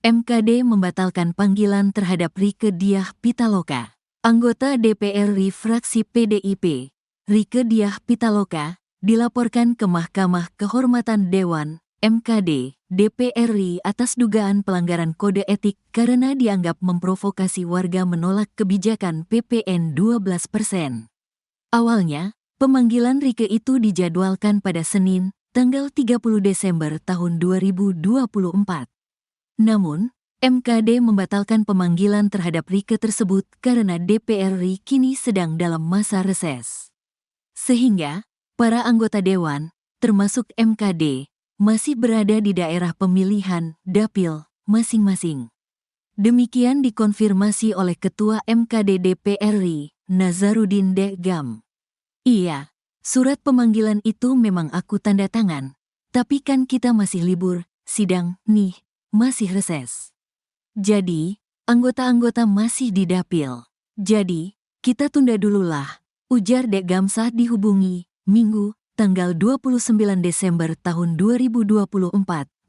MKD membatalkan panggilan terhadap Rieke Diah Pitaloka. Anggota DPR RI fraksi PDIP, Rieke Diah Pitaloka, dilaporkan ke Mahkamah Kehormatan Dewan (MKD) DPR RI atas dugaan pelanggaran kode etik karena dianggap memprovokasi warga menolak kebijakan PPN 12%. Awalnya, pemanggilan Rieke itu dijadwalkan pada Senin, tanggal 30 Desember tahun 2024. Namun, MKD membatalkan pemanggilan terhadap Rieke tersebut karena DPR RI kini sedang dalam masa reses. Sehingga, para anggota dewan, termasuk MKD, masih berada di daerah pemilihan dapil masing-masing. Demikian dikonfirmasi oleh Ketua MKD DPR RI, Nazarudin Degam. Iya, surat pemanggilan itu memang aku tanda tangan, tapi kan kita masih libur, sidang, nih, masih reses. Jadi, anggota-anggota masih di dapil. Jadi, kita tunda dululah, ujar Degam saat dihubungi, Minggu, tanggal 29 Desember tahun 2024,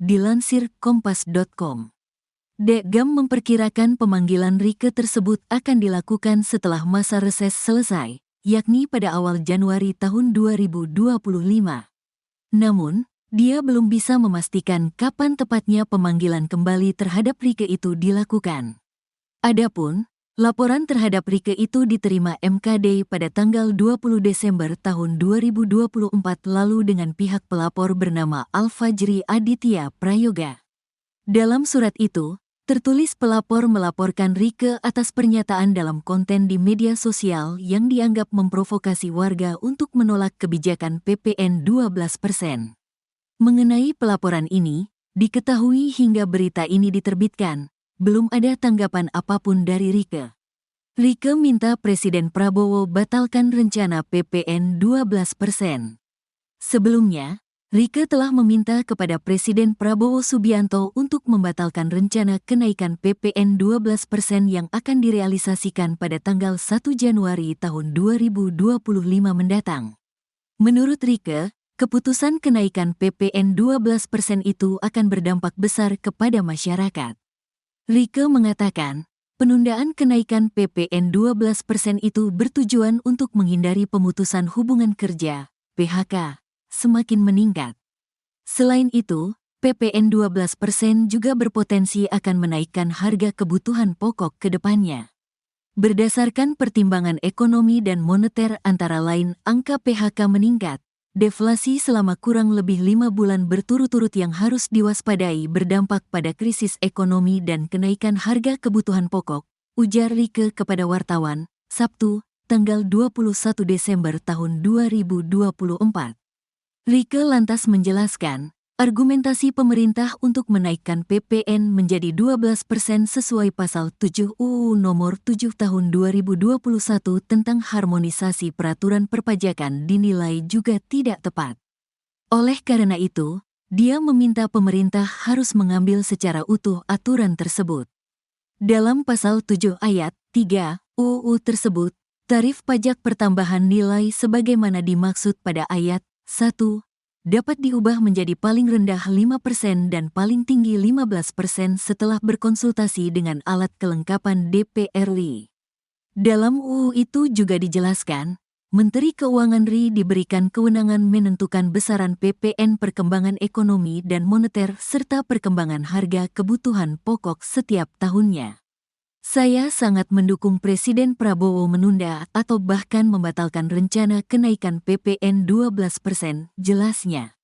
dilansir kompas.com. Degam memperkirakan pemanggilan Rieke tersebut akan dilakukan setelah masa reses selesai, yakni pada awal Januari tahun 2025. Namun, dia belum bisa memastikan kapan tepatnya pemanggilan kembali terhadap Rieke itu dilakukan. Adapun, laporan terhadap Rieke itu diterima MKD pada tanggal 20 Desember tahun 2024 lalu dengan pihak pelapor bernama Al-Fajri Aditya Prayoga. Dalam surat itu, tertulis pelapor melaporkan Rieke atas pernyataan dalam konten di media sosial yang dianggap memprovokasi warga untuk menolak kebijakan PPN 12%. Mengenai pelaporan ini, diketahui hingga berita ini diterbitkan, belum ada tanggapan apapun dari Rieke. Rieke minta Presiden Prabowo batalkan rencana PPN 12%. Sebelumnya, Rieke telah meminta kepada Presiden Prabowo Subianto untuk membatalkan rencana kenaikan PPN 12% yang akan direalisasikan pada tanggal 1 Januari tahun 2025 mendatang. Menurut Rieke, keputusan kenaikan PPN 12% itu akan berdampak besar kepada masyarakat. Rieke mengatakan, penundaan kenaikan PPN 12% itu bertujuan untuk menghindari pemutusan hubungan kerja, PHK, semakin meningkat. Selain itu, PPN 12% juga berpotensi akan menaikkan harga kebutuhan pokok ke depannya. Berdasarkan pertimbangan ekonomi dan moneter antara lain angka PHK meningkat, deflasi selama kurang lebih 5 bulan berturut-turut yang harus diwaspadai berdampak pada krisis ekonomi dan kenaikan harga kebutuhan pokok, ujar Rieke kepada wartawan, Sabtu, tanggal 21 Desember tahun 2024. Rieke lantas menjelaskan, argumentasi pemerintah untuk menaikkan PPN menjadi 12% sesuai pasal 7 UU nomor 7 tahun 2021 tentang harmonisasi peraturan perpajakan dinilai juga tidak tepat. Oleh karena itu, dia meminta pemerintah harus mengambil secara utuh aturan tersebut. Dalam pasal 7 ayat 3 UU tersebut, tarif pajak pertambahan nilai sebagaimana dimaksud pada ayat 1 dapat diubah menjadi paling rendah 5% dan paling tinggi 15% setelah berkonsultasi dengan alat kelengkapan DPR RI. Dalam UU itu juga dijelaskan, Menteri Keuangan RI diberikan kewenangan menentukan besaran PPN perkembangan ekonomi dan moneter serta perkembangan harga kebutuhan pokok setiap tahunnya. Saya sangat mendukung Presiden Prabowo menunda atau bahkan membatalkan rencana kenaikan PPN 12%, jelasnya.